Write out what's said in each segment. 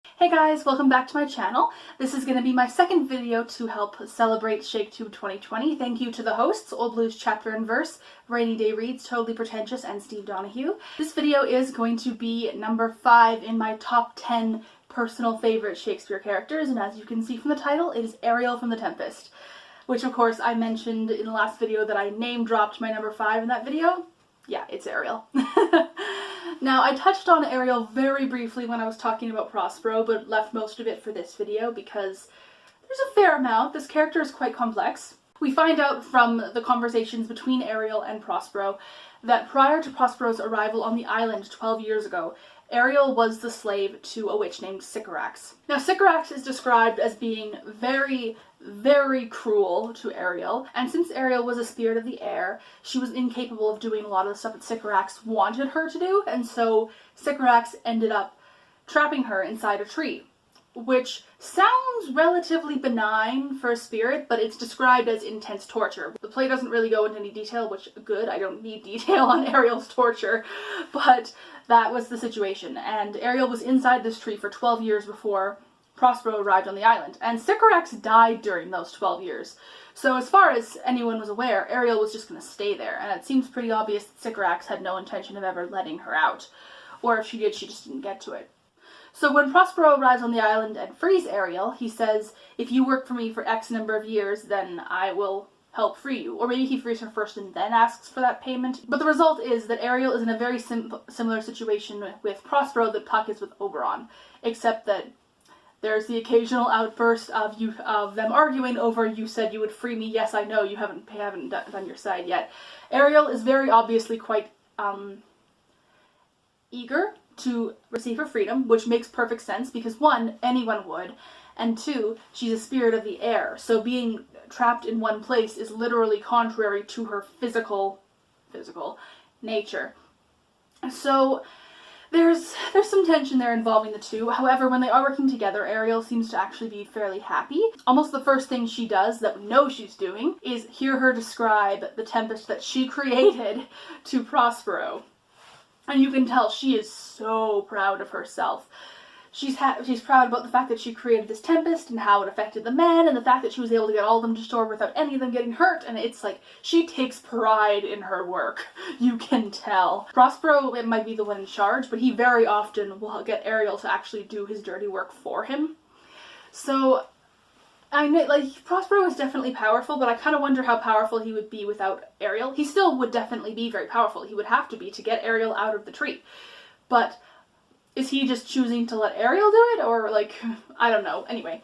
Hey guys, welcome back to my channel. This is going to be my second video to help celebrate ShakeTube 2020. Thank you to the hosts, Old Blues Chapter and Verse, Rainy Day Reads, Totally Pretentious, and Steve Donahue. This video is going to be number 5 in my top 10 personal favorite Shakespeare characters, and as you can see from the title, it is Ariel from the Tempest, which of course I mentioned in the last video that I name dropped my number 5 in that video. Yeah, it's Ariel. Now, I touched on Ariel very briefly when I was talking about Prospero, but left most of it for this video because there's a fair amount. This character is quite complex. We find out from the conversations between Ariel and Prospero that prior to Prospero's arrival on the island 12 years ago, Ariel was the slave to a witch named Sycorax. Now, Sycorax is described as being very, very cruel to Ariel, and since Ariel was a spirit of the air, she was incapable of doing a lot of the stuff that Sycorax wanted her to do, and so Sycorax ended up trapping her inside a tree, which sounds relatively benign for a spirit, but it's described as intense torture. The play doesn't really go into any detail, which good, I don't need detail on Ariel's torture, but that was the situation, and Ariel was inside this tree for 12 years before Prospero arrived on the island, and Sycorax died during those 12 years. So as far as anyone was aware, Ariel was just going to stay there, and it seems pretty obvious that Sycorax had no intention of ever letting her out, or if she did, she just didn't get to it. So when Prospero arrives on the island and frees Ariel, he says, if you work for me for X number of years, then I will help free you. Or maybe he frees her first and then asks for that payment. But the result is that Ariel is in a very similar situation with Prospero that Puck is with Oberon, except that there's the occasional outburst of them arguing over, you said you would free me, yes I know, you haven't done your side yet. Ariel is very obviously quite eager to receive her freedom, which makes perfect sense because one, anyone would, and two, she's a spirit of the air, so being trapped in one place is literally contrary to her physical nature. So there's some tension there involving the two. However, when they are working together, Ariel seems to actually be fairly happy. Almost the first thing she does that we know she's doing is hear her describe the Tempest that she created to Prospero. And you can tell she is so proud of herself. She's proud about the fact that she created this Tempest and how it affected the men and the fact that she was able to get all of them to shore without any of them getting hurt, and it's like, she takes pride in her work. You can tell. Prospero, it might be the one in charge, but he very often will get Ariel to actually do his dirty work for him. So, I know, like, Prospero is definitely powerful, but I kind of wonder how powerful he would be without Ariel. He still would definitely be very powerful. He would have to be to get Ariel out of the tree. But is he just choosing to let Ariel do it? Or, like, I don't know. Anyway,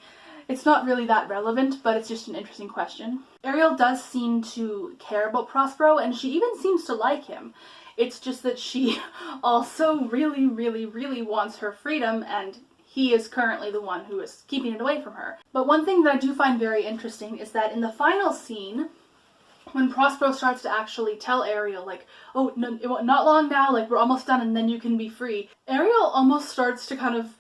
it's not really that relevant, but it's just an interesting question. Ariel does seem to care about Prospero, and she even seems to like him. It's just that she also really, really, really wants her freedom, and he is currently the one who is keeping it away from her. But one thing that I do find very interesting is that in the final scene, when Prospero starts to actually tell Ariel, like, oh, no, not long now, like, we're almost done and then you can be free, Ariel almost starts to kind of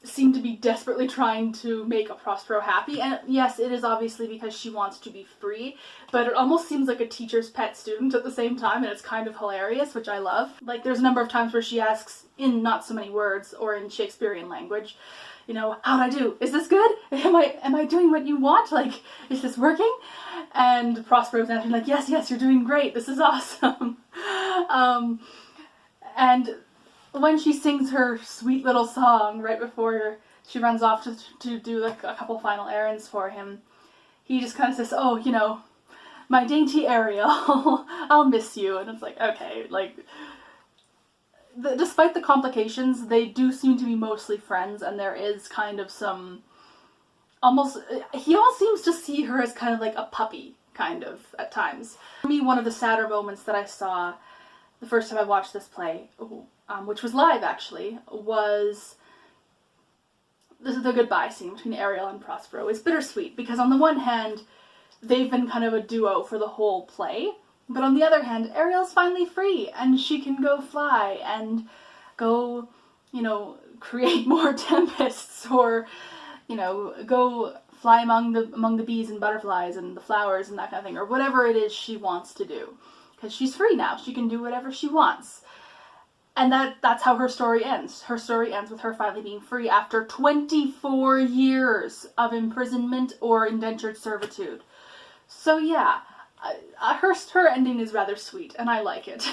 seem to be desperately trying to make Prospero happy. And yes, it is obviously because she wants to be free, but it almost seems like a teacher's pet student at the same time, and it's kind of hilarious, which I love. Like, there's a number of times where she asks, in not so many words, or in Shakespearean language, you know, how'd I do? Is this good? Am I doing what you want? Like, is this working? And Prospero's answering like, yes, you're doing great. This is awesome. And when she sings her sweet little song right before she runs off to do like a couple final errands for him, he just kind of says, oh, you know, my dainty Ariel, I'll miss you. And it's like, okay, like, despite the complications, they do seem to be mostly friends, and there is kind of some, almost, he almost seems to see her as kind of like a puppy, kind of, at times. For me, one of the sadder moments that I saw the first time I watched this play, which was live actually, was the goodbye scene between Ariel and Prospero. It's bittersweet, because on the one hand, they've been kind of a duo for the whole play, but on the other hand, Ariel's finally free, and she can go fly and go, you know, create more tempests, or, you know, go fly among the bees and butterflies and the flowers and that kind of thing, or whatever it is she wants to do. Because she's free now, she can do whatever she wants. And that's how her story ends. Her story ends with her finally being free after 24 years of imprisonment or indentured servitude. So yeah, her ending is rather sweet, and I like it.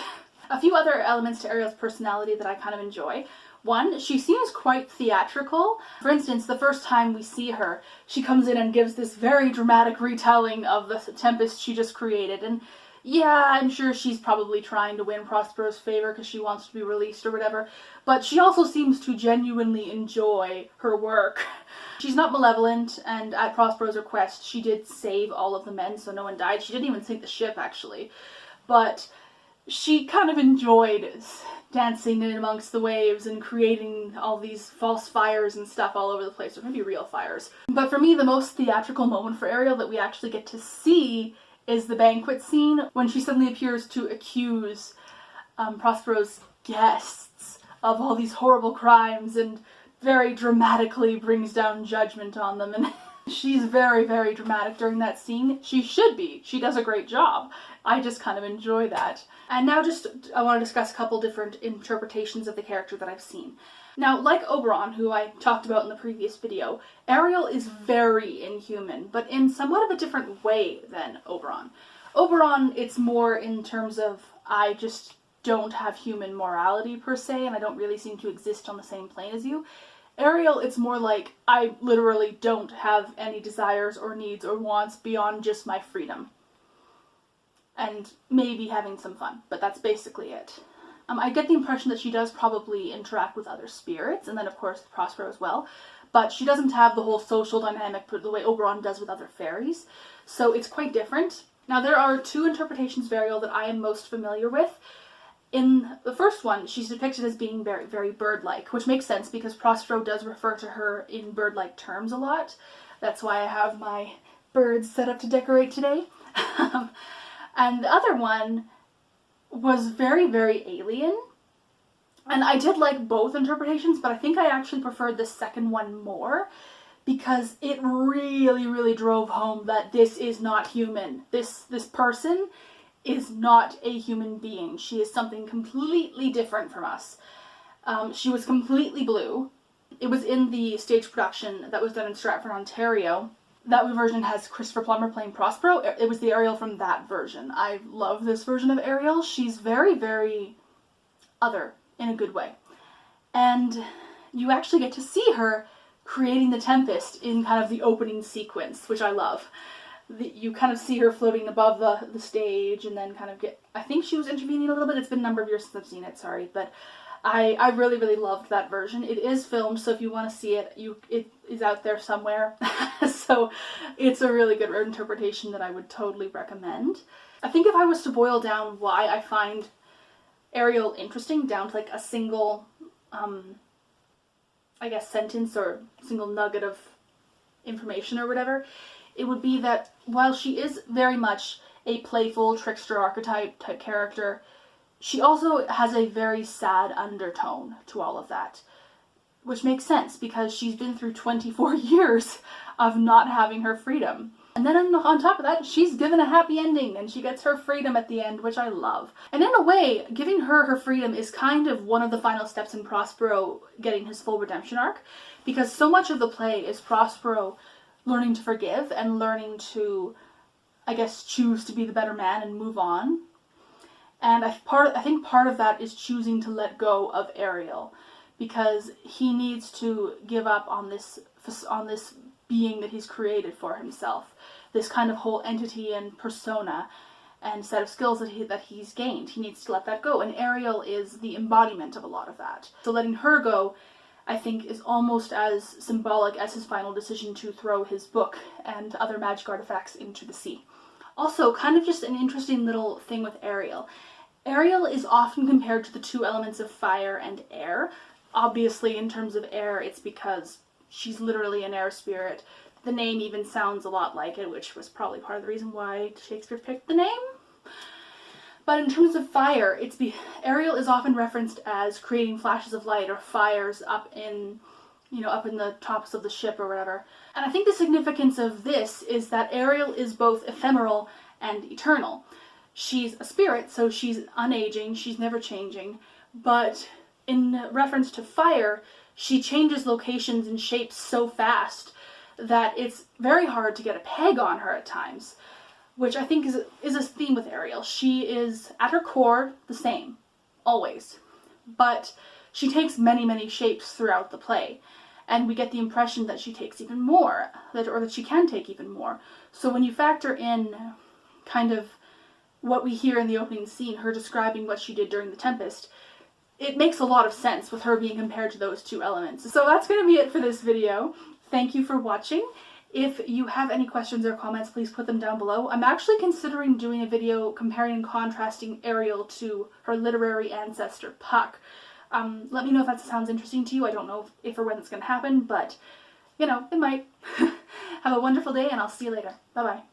A few other elements to Ariel's personality that I kind of enjoy. One, she seems quite theatrical. For instance, the first time we see her, she comes in and gives this very dramatic retelling of the Tempest she just created. And yeah, I'm sure she's probably trying to win Prospero's favor because she wants to be released or whatever. But she also seems to genuinely enjoy her work. She's not malevolent, and at Prospero's request, she did save all of the men so no one died. She didn't even sink the ship, actually. But she kind of enjoyed dancing in amongst the waves and creating all these false fires and stuff all over the place, or maybe real fires. But for me, the most theatrical moment for Ariel that we actually get to see is the banquet scene when she suddenly appears to accuse Prospero's guests of all these horrible crimes and very dramatically brings down judgment on them. And she's very, very dramatic during that scene. She should be. She does a great job. I just kind of enjoy that. And now I want to discuss a couple different interpretations of the character that I've seen. Now, like Oberon, who I talked about in the previous video, Ariel is very inhuman, but in somewhat of a different way than Oberon. Oberon, it's more in terms of, I just don't have human morality per se, and I don't really seem to exist on the same plane as you. Ariel, it's more like, I literally don't have any desires or needs or wants beyond just my freedom. And maybe having some fun, but that's basically it. I get the impression that she does probably interact with other spirits, and then of course Prospero as well, but she doesn't have the whole social dynamic the way Oberon does with other fairies, so it's quite different. Now there are two interpretations of Ariel that I am most familiar with. In the first one, she's depicted as being very, very bird-like, which makes sense because Prospero does refer to her in bird-like terms a lot. That's why I have my birds set up to decorate today. And the other one was very, very alien. And I did like both interpretations, but I think I actually preferred the second one more because it really, really drove home that this is not human. This person is not a human being. She is something completely different from us. She was completely blue. It was in the stage production that was done in Stratford, Ontario. That version has Christopher Plummer playing Prospero. It was the Ariel from that version. I love this version of Ariel. She's very, very other in a good way. And you actually get to see her creating the Tempest in kind of the opening sequence, which I love. You kind of see her floating above the stage and then kind of I think she was intervening a little bit. It's been a number of years since I've seen it, sorry, but I really, really loved that version. It is filmed, so if you want to see it, it is out there somewhere. So it's a really good interpretation that I would totally recommend. I think if I was to boil down why I find Ariel interesting down to like a single, I guess, sentence or single nugget of information or whatever, it would be that while she is very much a playful trickster archetype type character, she also has a very sad undertone to all of that, which makes sense because she's been through 24 years of not having her freedom. And then on top of that, she's given a happy ending and she gets her freedom at the end, which I love. And in a way, giving her freedom is kind of one of the final steps in Prospero getting his full redemption arc, because so much of the play is Prospero learning to forgive and learning to, I guess, choose to be the better man and move on. And I think part of that is choosing to let go of Ariel, because he needs to give up on this being that he's created for himself, this kind of whole entity and persona and set of skills that he's gained. He needs to let that go, and Ariel is the embodiment of a lot of that. So letting her go, I think, is almost as symbolic as his final decision to throw his book and other magic artifacts into the sea. Also, kind of just an interesting little thing with Ariel. Ariel is often compared to the two elements of fire and air. Obviously, in terms of air, it's because she's literally an air spirit. The name even sounds a lot like it, which was probably part of the reason why Shakespeare picked the name. But in terms of fire, Ariel is often referenced as creating flashes of light or fires up in the tops of the ship or whatever. And I think the significance of this is that Ariel is both ephemeral and eternal. She's a spirit, so she's unaging, she's never changing, but in reference to fire, she changes locations and shapes so fast that it's very hard to get a peg on her at times, which I think is a theme with Arial. She is, at her core, the same, always, but she takes many, many shapes throughout the play, and we get the impression that she takes even more, or that she can take even more. So when you factor in kind of what we hear in the opening scene, her describing what she did during the Tempest, it makes a lot of sense with her being compared to those two elements. So that's going to be it for this video. Thank you for watching. If you have any questions or comments, please put them down below. I'm actually considering doing a video comparing and contrasting Arial to her literary ancestor, Puck. Let me know if that sounds interesting to you. I don't know if or when it's going to happen, but, you know, it might. Have a wonderful day, and I'll see you later. Bye-bye.